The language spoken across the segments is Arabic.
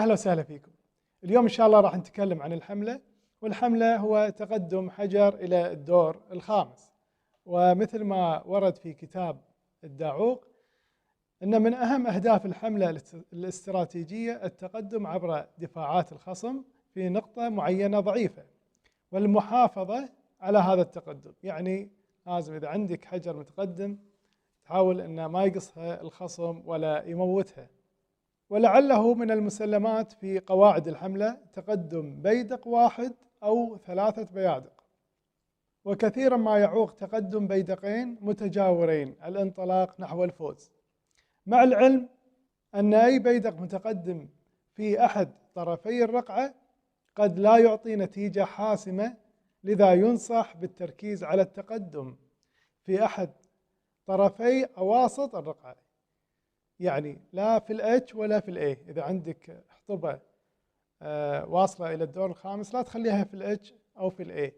أهلا وسهلا فيكم. اليوم إن شاء الله راح نتكلم عن الحملة، والحملة هو تقدم حجر إلى الدور الخامس. ومثل ما ورد في كتاب الداعوق أن من أهم أهداف الحملة الاستراتيجية التقدم عبر دفاعات الخصم في نقطة معينة ضعيفة والمحافظة على هذا التقدم. يعني لازم إذا عندك حجر متقدم تحاول أن ما يقصها الخصم ولا يموتها. ولعله من المسلمات في قواعد الحملة تقدم بيدق واحد أو 3 بيادق، وكثيرا ما يعوق تقدم بيدقين متجاورين الانطلاق نحو الفوز، مع العلم أن أي بيدق متقدم في أحد طرفي الرقعة قد لا يعطي نتيجة حاسمة، لذا ينصح بالتركيز على التقدم في أحد طرفي أواسط الرقعة، يعني لا في الاتش ولا في الاي. اذا عندك حطبة واصلة الى الدور الخامس لا تخليها في الاتش او في الاي،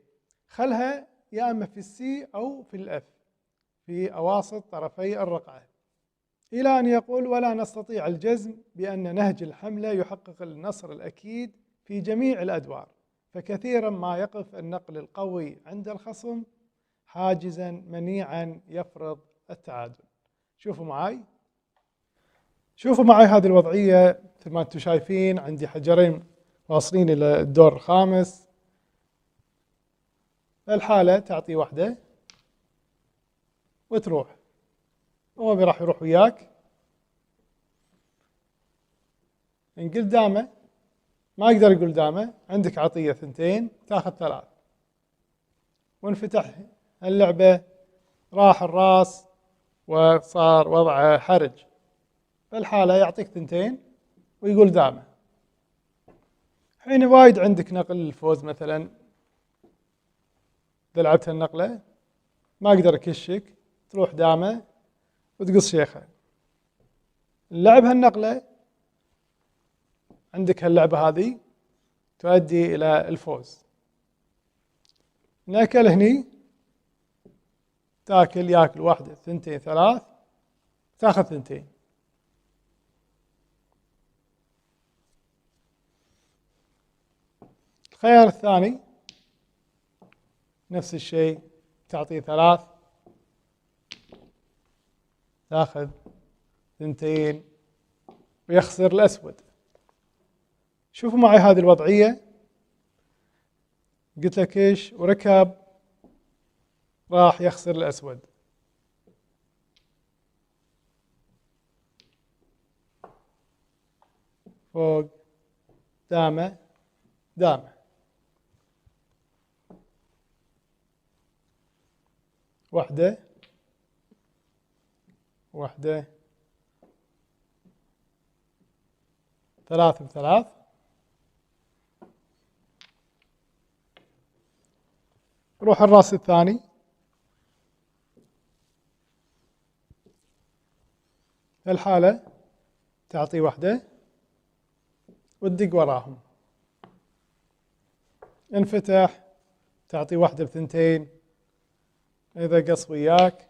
خلها يا اما في السي او في الاف، في اواسط طرفي الرقعة. الى ان يقول: ولا نستطيع الجزم بان نهج الحملة يحقق النصر الاكيد في جميع الادوار، فكثيرا ما يقف النقل القوي عند الخصم حاجزا منيعا يفرض التعادل. شوفوا معي هذه الوضعية. مثل ما انتم شايفين عندي حجرين واصلين إلى الدور الخامس. الحالة تعطي واحدة وتروح، هو راح يروح وياك. إن قدامه ما يقدر يقول قدامه، عندك عطية 2 تاخذ 3، وانفتح اللعبة، راح الراس وصار وضعه حرج. فالحالة يعطيك 2 ويقول دامه. حين وايد عندك نقل الفوز، مثلا إذا لعبت النقلة ما أقدر أكشك، تروح دامه وتقص شيخه. اللعب هالنقلة عندك هاللعبة هذه تؤدي إلى الفوز. ناكل هني تاكل، ياكل 1 2 3 تاخذ 2. الخيار الثاني نفس الشيء، تعطيه 3 تاخذ 2 ويخسر الأسود. شوفوا معي هذه الوضعية، قلت لك ايش؟ وركب راح يخسر الأسود. فوق دامه دامه، واحدة 3 ب3. روح الراس الثاني، الحالة تعطي 1 وتدق وراهم. انفتح تعطي 1 ب2، إذا قص وياك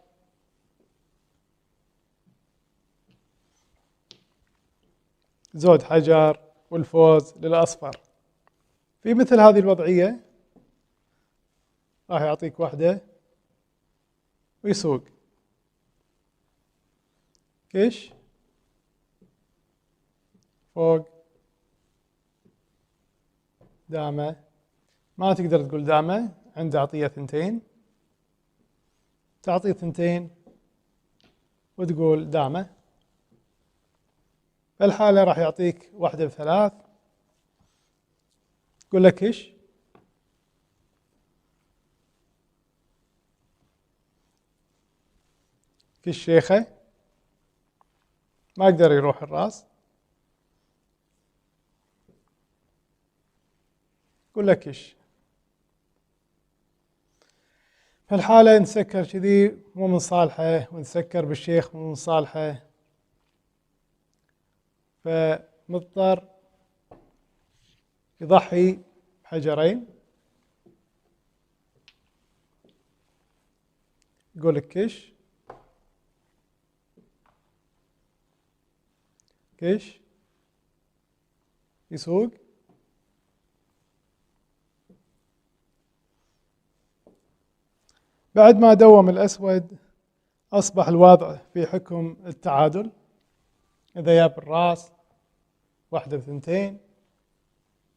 زود حجر والفوز للأصفر. في مثل هذه الوضعية راح يعطيك 1 ويسوق كش فوق دامه. ما تقدر تقول دامه، عنده عطية 2، تعطيه 2 وتقول دامه. فالحالة راح يعطيك 1 ب3، تقول لك كش شيخه، ما يقدر يروح الراس، يقول لك كش. فالحالة نسكر كذي مو من صالحه، ونسكر بالشيخ مو من صالحه، فمضطر يضحي بحجرين. يقول لك كش يسوق. بعد ما دوم الأسود أصبح الوضع في حكم التعادل. إذا جاب الراس 1 ب2،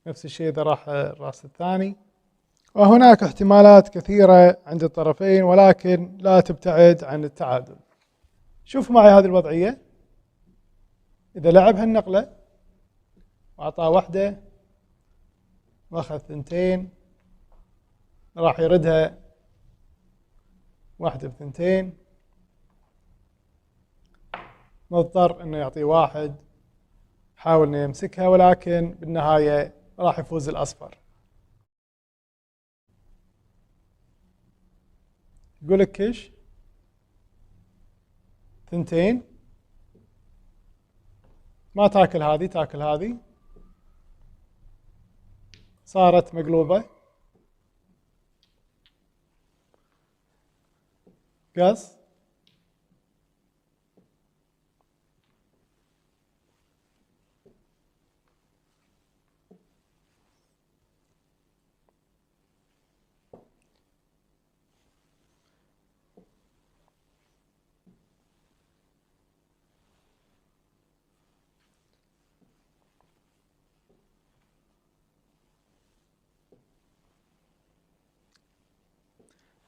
نفس الشيء إذا راح الراس الثاني. وهناك احتمالات كثيرة عند الطرفين ولكن لا تبتعد عن التعادل. شوف معي هذه الوضعية، إذا لعب هالنقلة وأعطاه 1 وأخذ 2، راح يردها 1 ب2، مضطر إنه يعطيه 1، حاول إنه يمسكها ولكن بالنهاية راح يفوز الأصفر. يقول لك كش 2، ما تاكل هذه، تاكل هذه، صارت مقلوبة. قص.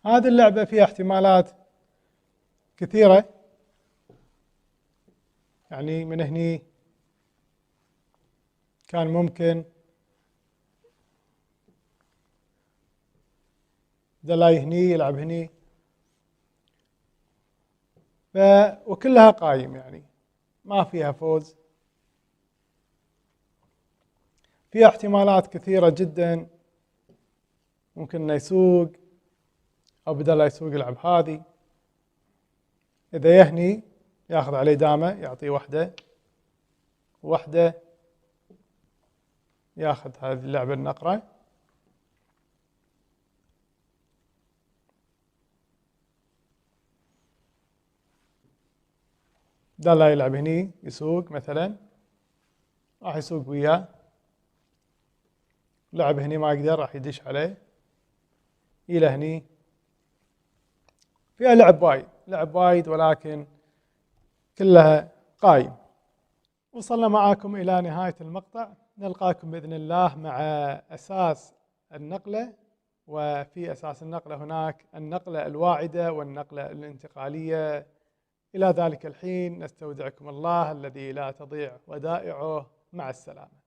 هذه اللعبة فيها احتمالات كثيرة، يعني من هني كان ممكن دلاي هني يلعب هني، وكلها قايم، يعني ما فيها فوز. فيها احتمالات كثيرة جدا، ممكن انه يسوق او بدل لا يسوق يلعب هذه. اذا يهني ياخذ عليه دامة، يعطيه 1 ياخذ هذه اللعبة النقرة. ده لا يلعب هني يسوق مثلا، راح يسوق وياه، لعب هني ما يقدر، راح يدش عليه إلى هني. فيها لعب وايد ولكن كلها قايم. وصلنا معاكم إلى نهاية المقطع، نلقاكم بإذن الله مع أساس النقلة. وفي أساس النقلة هناك النقلة الواعدة والنقلة الانتقالية. إلى ذلك الحين نستودعكم الله الذي لا تضيع ودائعه. مع السلامة.